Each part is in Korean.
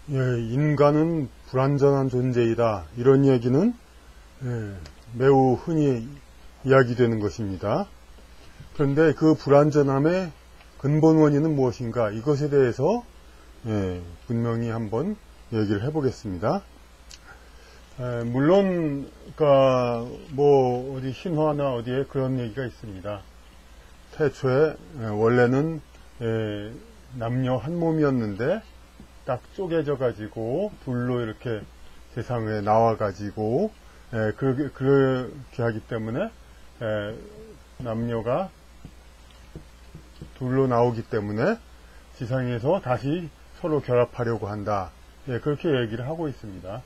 예, 인간은 불완전한 존재이다. 이런 얘기는 매우 흔히 이야기되는 것입니다. 그런데 그 불완전함의 근본 원인은 무엇인가? 이것에 대해서 분명히 한번 얘기를 해보겠습니다. 물론 뭐 어디 신화나 어디에 그런 얘기가 있습니다. 태초에 원래는 남녀 한 몸이었는데 딱 쪼개져 가지고 둘로 이렇게 세상에 나와 가지고 그렇게 하기 때문에 남녀가 둘로 나오기 때문에 지상에서 다시 서로 결합하려고 한다. 그렇게 얘기를 하고 있습니다.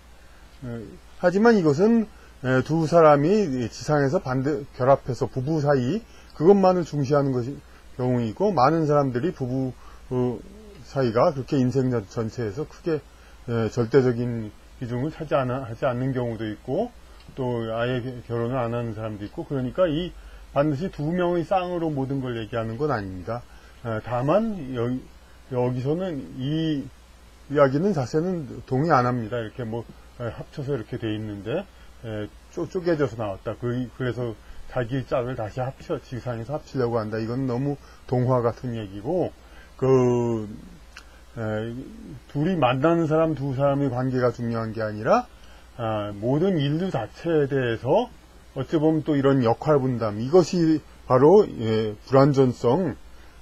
하지만 이것은 두 사람이 지상에서 결합해서 부부 사이 그것만을 중시하는 것이 경우이고, 많은 사람들이 부부 사이가 그렇게 인생 전체에서 크게 절대적인 비중을 하지 않는 경우도 있고, 또 아예 결혼을 안 하는 사람도 있고, 그러니까 반드시 두 명의 쌍으로 모든 걸 얘기하는 건 아닙니다. 다만 여기서는 이 이야기는 자세는 동의 안 합니다. 이렇게 뭐 합쳐서 이렇게 돼 있는데 쪼개져서 나왔다. 그래서 자기 짝을 다시 지상에서 합치려고 한다. 이건 너무 동화 같은 얘기고, 둘이 만나는 사람 두 사람의 관계가 중요한 게 아니라 모든 인류 자체에 대해서 어찌 보면 또 이런 역할 분담, 이것이 바로 불완전성,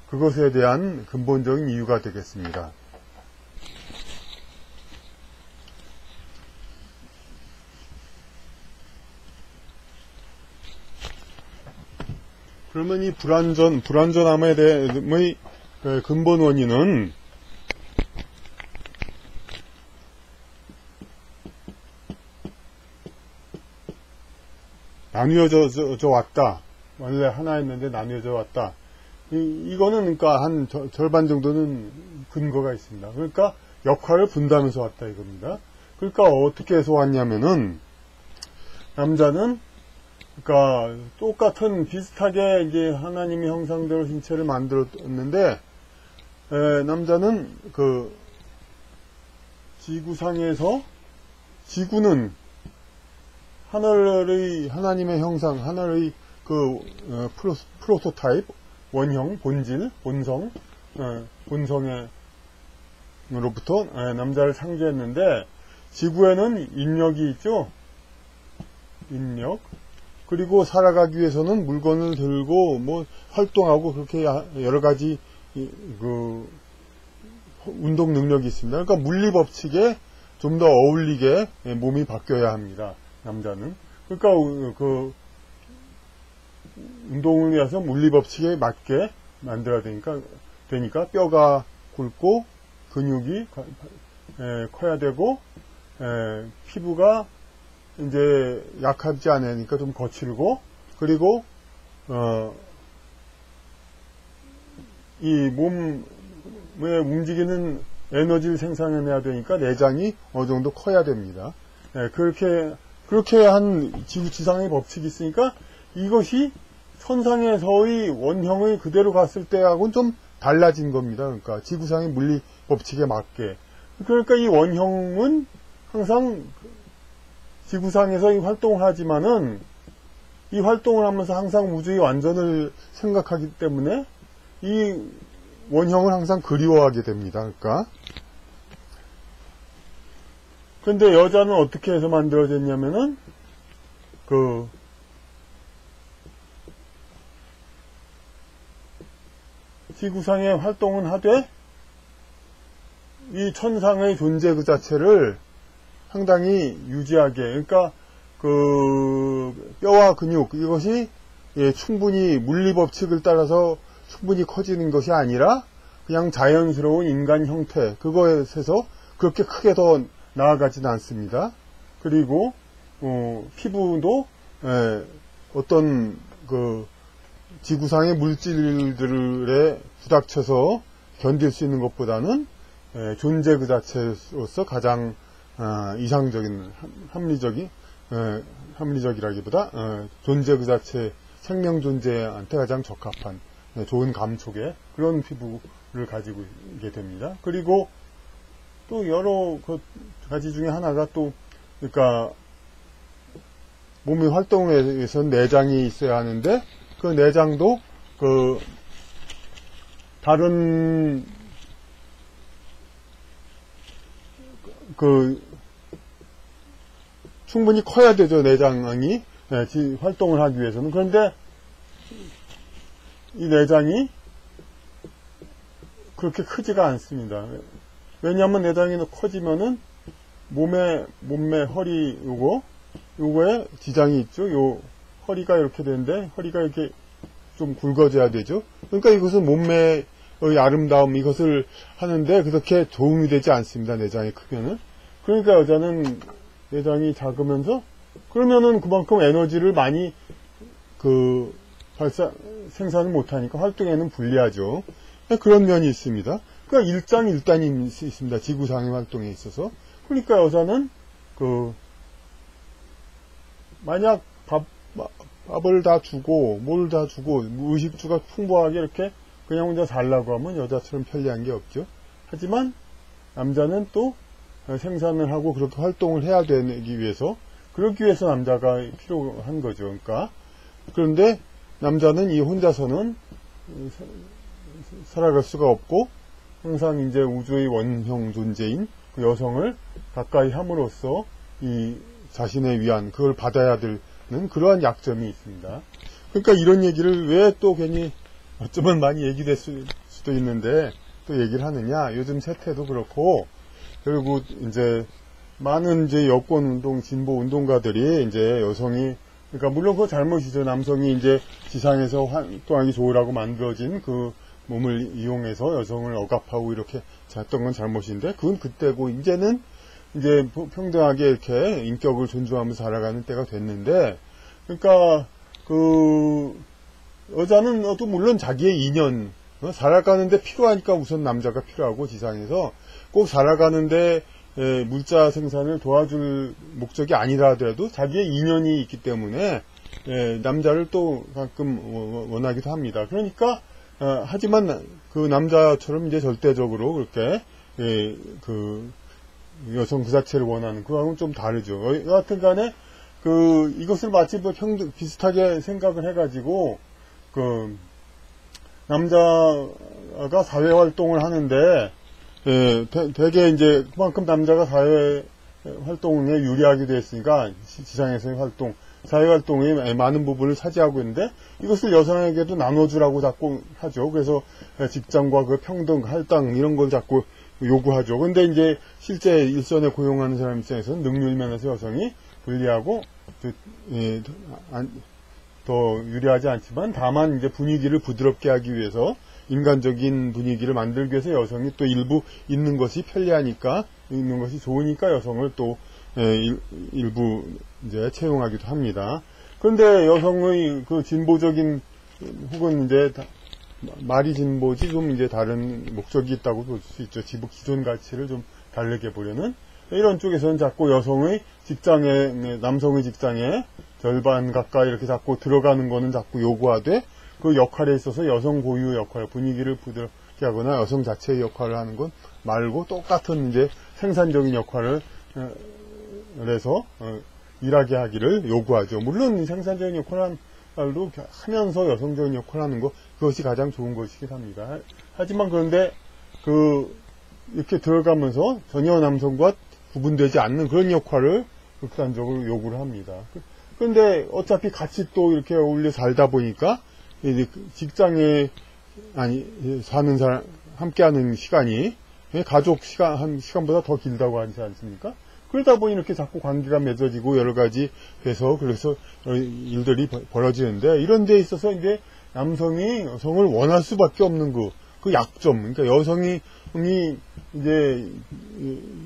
그것에 대한 근본적인 이유가 되겠습니다. 그러면 이 불완전함에 대해의 근본 원인은 나뉘어져 왔다. 원래 하나였는데 나뉘어져 왔다. 이거는 그러니까 한 절반 정도는 근거가 있습니다. 그러니까 역할을 분담해서 왔다 이겁니다. 그러니까 어떻게 해서 왔냐면은, 남자는 그러니까 똑같은 비슷하게 이제 하나님의 형상대로 신체를 만들었는데, 남자는 지구상에서, 지구는 하나님의 형상, 하늘의 프로토타입, 원형, 본질, 본성으로부터 남자를 창조했는데, 지구에는 인력이 있죠. 인력. 그리고 살아가기 위해서는 물건을 들고 뭐 활동하고 그렇게 여러 가지 운동 능력이 있습니다. 그러니까 물리 법칙에 좀 더 어울리게 몸이 바뀌어야 합니다. 남자는. 그러니까 운동을 위해서 물리 법칙에 맞게 만들어야 되니까 뼈가 굵고 근육이 커야 되고, 피부가 이제 약하지 않으니까 좀 거칠고, 그리고 이 몸에 움직이는 에너지를 생산해내야 되니까 내장이 어느 정도 커야 됩니다. 그렇게 한 지상의 법칙이 있으니까 이것이 천상에서의 원형을 그대로 갔을 때하고는 좀 달라진 겁니다. 그러니까 지구상의 물리 법칙에 맞게. 그러니까 이 원형은 항상 지구상에서 이 활동을 하지만은, 이 활동을 하면서 항상 우주의 완전을 생각하기 때문에 이 원형을 항상 그리워하게 됩니다. 그런데 여자는 어떻게 해서 만들어졌냐면은, 지구상의 활동은 하되 이 천상의 존재 그 자체를 상당히 유지하게, 그러니까 뼈와 근육, 이것이 충분히 물리 법칙을 따라서 충분히 커지는 것이 아니라 그냥 자연스러운 인간 형태, 그거에서 그렇게 크게 더 나아가지는 않습니다. 그리고 피부도 어떤 지구상의 물질들에 부닥쳐서 견딜 수 있는 것보다는 존재 그 자체로서 가장 이상적인, 합리적이라기보다 존재 그 자체, 생명 존재한테 가장 적합한 좋은 감촉의 그런 피부를 가지고 있게 됩니다. 그리고 또 여러 그 가지 중에 하나가 또, 그러니까, 몸의 활동에 의해서 내장이 있어야 하는데, 그 내장도, 다른, 충분히 커야 되죠, 내장이. 네, 활동을 하기 위해서는. 그런데, 이 내장이 그렇게 크지가 않습니다. 왜냐하면 내장이 커지면은 몸매, 허리, 요거에 지장이 있죠. 요, 허리가 이렇게 되는데, 허리가 이렇게 좀 굵어져야 되죠. 그러니까 이것은 몸매의 아름다움, 이것을 하는데 그렇게 도움이 되지 않습니다. 내장이 크면은. 그러니까 여자는 내장이 작으면서, 그러면은 그만큼 에너지를 많이, 생산을 못하니까 활동에는 불리하죠. 그런 면이 있습니다. 그러니까 일장일단이 있습니다. 지구상의 활동에 있어서. 그러니까 여자는 만약 밥을 다 주고 뭘 다 주고 의식주가 풍부하게 이렇게 그냥 혼자 살라고 하면 여자처럼 편리한 게 없죠. 하지만 남자는 또 생산을 하고 그렇게 활동을 해야 되기 위해서, 그러기 위해서 남자가 필요한 거죠. 그러니까 그런데 남자는 이 혼자서는 살아갈 수가 없고, 항상 이제 우주의 원형 존재인 그 여성을 가까이 함으로써 이 자신의 위안, 그걸 받아야 되는 그러한 약점이 있습니다. 그러니까 이런 얘기를 왜 또 괜히 어쩌면 많이 얘기될 수도 있는데 또 얘기를 하느냐. 요즘 세태도 그렇고, 그리고 이제 많은 이제 여권 운동, 진보 운동가들이 이제 여성이, 그러니까 물론 그거 잘못이죠. 남성이 이제 지상에서 활동하기 좋으라고 만들어진 그 몸을 이용해서 여성을 억압하고 이렇게 했던 건 잘못인데, 그건 그때고, 이제는 이제 평등하게 이렇게 인격을 존중하면서 살아가는 때가 됐는데, 그러니까 여자는 또 물론 자기의 인연, 살아가는데 필요하니까 우선 남자가 필요하고, 지상에서 꼭 살아가는데 물자 생산을 도와줄 목적이 아니라 하더라도 자기의 인연이 있기 때문에 남자를 또 가끔 원하기도 합니다. 그러니까 하지만 그 남자처럼 이제 절대적으로 그렇게 여성 그 자체를 원하는 그거하고는 좀 다르죠. 여하튼 간에 이것을 마치 비슷하게 생각을 해가지고 남자가 사회 활동을 하는데, 되게 이제 그만큼 남자가 사회 활동에 유리하게 되었으니까 지상에서의 활동, 사회 활동의 많은 부분을 차지하고 있는데, 이것을 여성에게도 나눠주라고 자꾸 하죠. 그래서 직장과 그 평등, 할당 이런 걸 자꾸 요구하죠. 근데 이제 실제 일선에 고용하는 사람 입장에서는 능률 면에서 여성이 불리하고 더 유리하지 않지만, 다만 이제 분위기를 부드럽게 하기 위해서, 인간적인 분위기를 만들기 위해서 여성이 또 일부 있는 것이 편리하니까, 있는 것이 좋으니까 여성을 또 일부 이제 채용하기도 합니다. 그런데 여성의 그 진보적인, 혹은 이제 말이 진보지 좀 이제 다른 목적이 있다고 볼 수 있죠. 기존 가치를 좀 다르게 보려는. 이런 쪽에서는 자꾸 여성의 직장에, 남성의 직장에 절반 가까이 이렇게 자꾸 들어가는 거는 자꾸 요구하되, 그 역할에 있어서 여성 고유의 역할, 분위기를 부드럽게 하거나 여성 자체의 역할을 하는 건 말고 똑같은 이제 생산적인 역할을 해서 일하게 하기를 요구하죠. 물론 생산적인 역할을 하면서 여성적인 역할을 하는 거, 그것이 가장 좋은 것이긴 합니다. 하지만 그런데 이렇게 들어가면서 전혀 남성과 구분되지 않는 그런 역할을 극단적으로 요구를 합니다. 그런데 어차피 같이 또 이렇게 어울려 살다 보니까 직장에 사는 사람 함께하는 시간이 가족 시간보다 더 길다고 하지 않습니까? 그러다 보니 이렇게 자꾸 관계가 맺어지고 여러 가지 돼서, 그래서 일들이 벌어지는데, 이런 데 있어서 이제 남성이 여성을 원할 수밖에 없는 그 약점, 그러니까 여성이 이제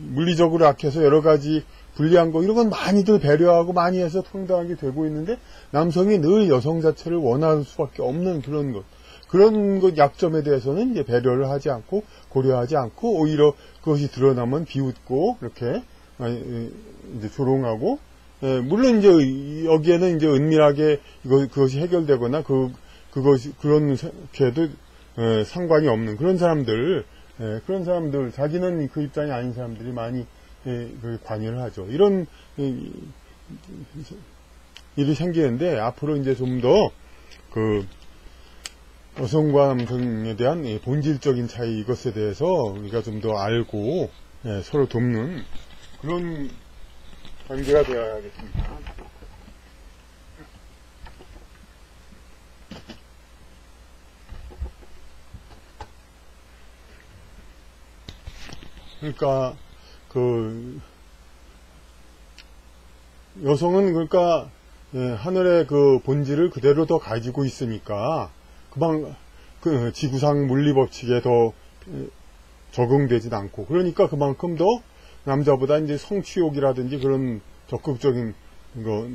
물리적으로 약해서 여러 가지 불리한 거, 이런 건 많이들 배려하고 많이 해서 평등하게 되고 있는데, 남성이 늘 여성 자체를 원할 수밖에 없는 그런 것 약점에 대해서는 이제 배려를 하지 않고 고려하지 않고, 오히려 그것이 드러나면 비웃고 이렇게 이제 조롱하고, 물론 이제 여기에는 이제 은밀하게 그것이 해결되거나 그것이 그런 게도 상관이 없는 그런 사람들, 그런 사람들, 자기는 그 입장이 아닌 사람들이 많이 그 관여를 하죠. 이런 일이 생기는데, 앞으로 이제 좀 더 그 여성과 남성에 대한 본질적인 차이, 이것에 대해서 우리가 좀 더 알고 서로 돕는 그런 관계가 되어야 하겠습니다. 그러니까 그 여성은 그러니까 하늘의 그 본질을 그대로 더 가지고 있으니까 그 지구상 물리 법칙에 더 적응되진 않고, 그러니까 그만큼 더 남자보다 이제 성취욕이라든지 그런 적극적인 거,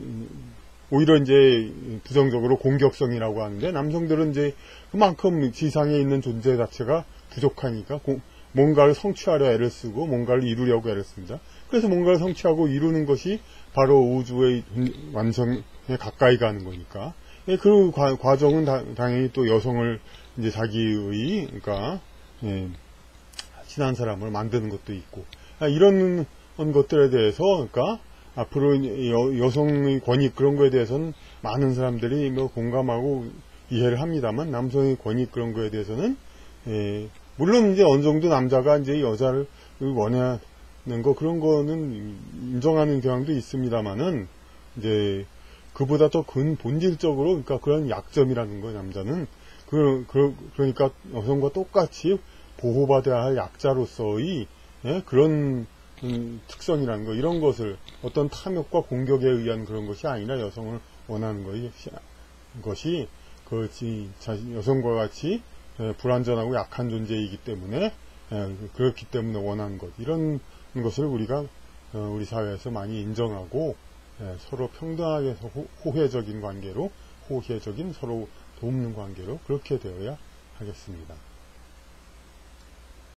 오히려 이제 부정적으로 공격성이라고 하는데, 남성들은 이제 그만큼 지상에 있는 존재 자체가 부족하니까 뭔가를 성취하려 애를 쓰고 뭔가를 이루려고 애를 씁니다. 그래서 뭔가를 성취하고 이루는 것이 바로 우주의 완성에 가까이 가는 거니까. 그 과정은 당연히 또 여성을 이제 자기의, 그러니까 친한 사람을 만드는 것도 있고, 이런 것들에 대해서, 그러니까 앞으로 여성의 권익, 그런 거에 대해서는 많은 사람들이 뭐 공감하고 이해를 합니다만, 남성의 권익, 그런 거에 대해서는 물론 이제 어느 정도 남자가 이제 여자를 원하는 거, 그런 거는 인정하는 경향도 있습니다만은, 이제 그보다 더 본질적으로, 그러니까 그런 약점이라는 거, 남자는 그러니까 여성과 똑같이 보호받아야 할 약자로서의 그런 특성이라는 거, 이런 것을 어떤 탐욕과 공격에 의한 그런 것이 아니라 여성을 원하는 것이 여성과 같이 불완전하고 약한 존재이기 때문에, 그렇기 때문에 원하는 것, 이런 것을 우리가 우리 사회에서 많이 인정하고 서로 평등하게 호혜적인 관계로, 호혜적인 서로 돕는 관계로 그렇게 되어야 하겠습니다.